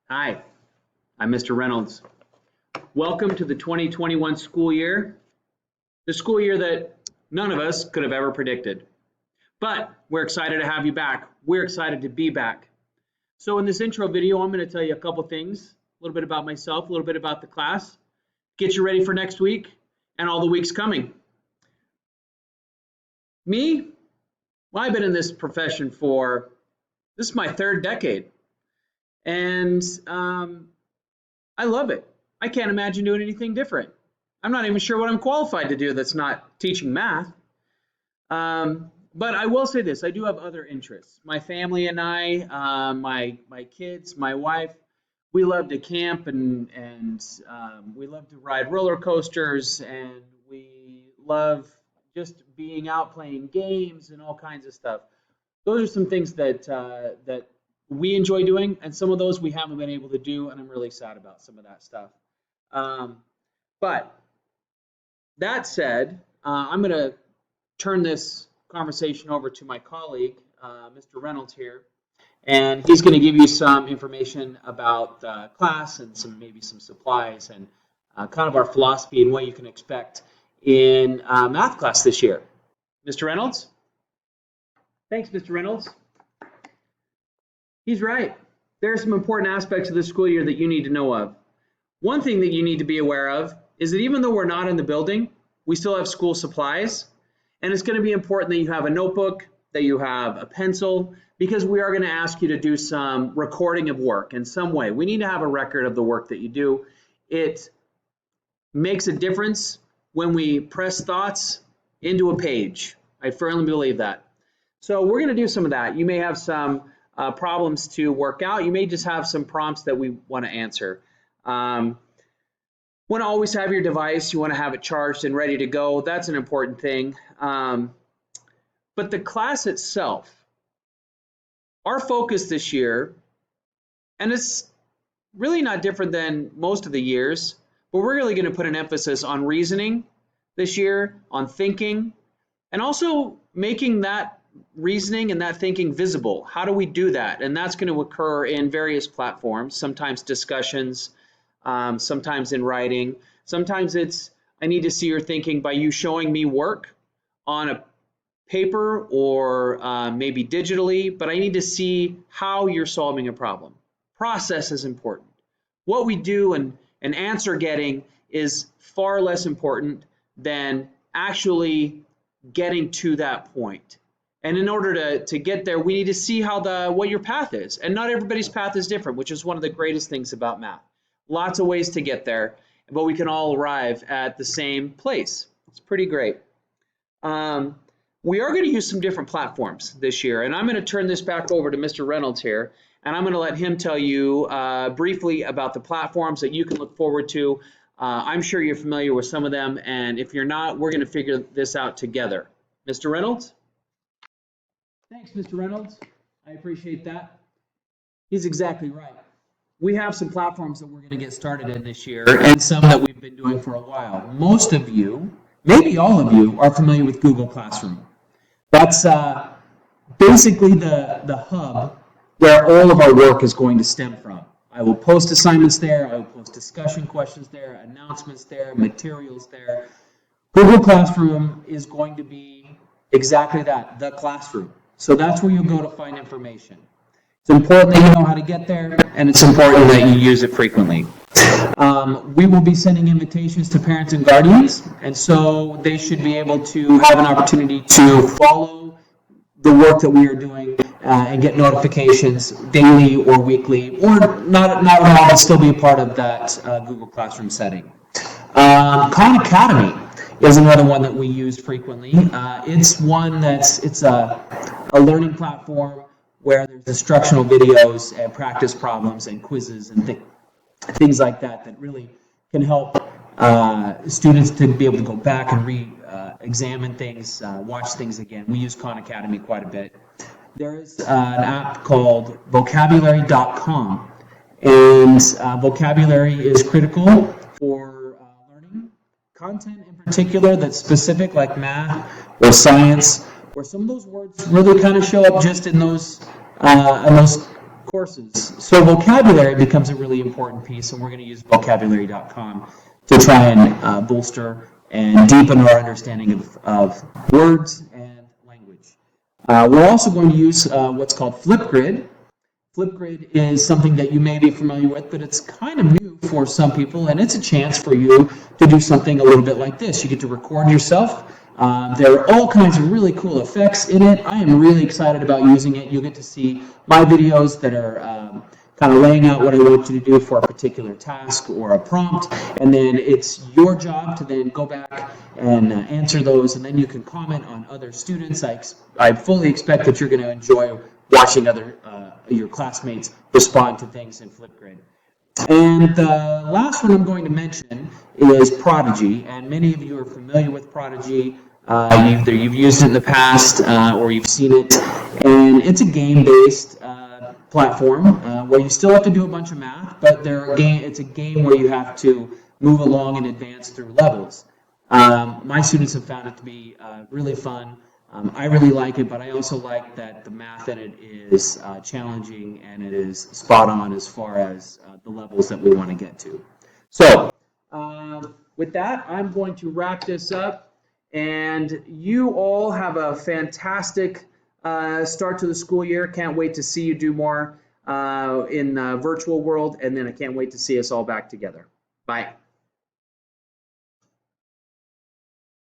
Hi, I'm Mr. Reynolds. Welcome to the 2021 school year, the school year that none of us could have ever predicted. But we're excited to have you back. We're excited to be back. So in this intro video, I'm going to tell you a couple things, a little bit about myself, a little bit about the class, get you ready for next week and all the weeks coming. Me? Well, I've been in this profession this is my third decade. And I love it. I can't imagine doing anything different. I'm not even sure what I'm qualified to do that's not teaching math. But I will say this, I do have other interests. My family and I, my kids, my wife, we love to camp and we love to ride roller coasters, and we love just being out playing games and all kinds of stuff. Those are some things that we enjoy doing, and some of those we haven't been able to do, and I'm really sad about some of that stuff. But that said, I'm going to turn this conversation over to my colleague, Mr. Reynolds here, and he's going to give you some information about class and maybe some supplies and kind of our philosophy and what you can expect in math class this year. Mr. Reynolds? Thanks, Mr. Reynolds. He's right. There are some important aspects of this school year that you need to know of. One thing that you need to be aware of is that even though we're not in the building, we still have school supplies, and it's going to be important that you have a notebook, that you have a pencil, because we are going to ask you to do some recording of work in some way. We need to have a record of the work that you do. It makes a difference when we press thoughts into a page. I firmly believe that. So we're going to do some of that. You may have some problems to work out. You may just have some prompts that we want to answer. Want to always have your device. You want to have it charged and ready to go. That's an important thing. But the class itself, our focus this year, and it's really not different than most of the years, but we're really going to put an emphasis on reasoning this year, on thinking, and also making that reasoning and that thinking visible. How do we do that? And that's going to occur in various platforms, sometimes discussions, sometimes in writing. Sometimes it's, I need to see your thinking by you showing me work on a paper or maybe digitally, but I need to see how you're solving a problem. Process is important. What we do and answer getting is far less important than actually getting to that point. And in order to get there, we need to see what your path is. And not everybody's path is different, which is one of the greatest things about math. Lots of ways to get there, but we can all arrive at the same place. It's pretty great. We are going to use some different platforms this year, and I'm going to turn this back over to Mr. Reynolds here, and I'm going to let him tell you briefly about the platforms that you can look forward to. I'm sure you're familiar with some of them, and if you're not, we're going to figure this out together. Mr. Reynolds? Thanks, Mr. Reynolds. I appreciate that. He's exactly right. We have some platforms that we're going to get started in this year, and some that we've been doing for a while. Most of you, maybe all of you, are familiar with Google Classroom. That's basically the hub where all of our work is going to stem from. I will post assignments there, I will post discussion questions there, announcements there, materials there. Google Classroom is going to be exactly that, the classroom. So that's where you'll go to find information. It's important that you know how to get there, and it's important that you use it frequently. We will be sending invitations to parents and guardians, and so they should be able to have an opportunity to follow the work that we are doing and get notifications daily or weekly, or not at all, but still be a part of that Google Classroom setting. Khan Academy is another one that we use frequently. It's one it's a learning platform where there's instructional videos and practice problems and quizzes and things like that really can help students to be able to go back and re-examine things, watch things again. We use Khan Academy quite a bit. There is an app called vocabulary.com, and vocabulary is critical for learning content in particular that's specific, like math or science, where some of those words really kind of show up just in those courses. So vocabulary becomes a really important piece, and we're going to use vocabulary.com to try and bolster and deepen our understanding of words and language. We're also going to use what's called Flipgrid. Flipgrid is something that you may be familiar with, but it's kind of new for some people, and it's a chance for you to do something a little bit like this. You get to record yourself. There are all kinds of really cool effects in it. I am really excited about using it. You'll get to see my videos that are kind of laying out what I want you to do for a particular task or a prompt, and then it's your job to then go back and answer those, and then you can comment on other students. I fully expect that you're going to enjoy watching your classmates respond to things in Flipgrid. And the last one I'm going to mention is Prodigy, and many of you are familiar with Prodigy. Either you've used it in the past or you've seen it, and it's a game-based platform where you still have to do a bunch of math, but it's a game where you have to move along and advance through levels. My students have found it to be really fun. I really like it, but I also like that the math in it is challenging and it is spot on as far as the levels that we want to get to. So with that, I'm going to wrap this up, and you all have a fantastic start to the school year. Can't wait to see you do more in the virtual world, and then I can't wait to see us all back together. Bye.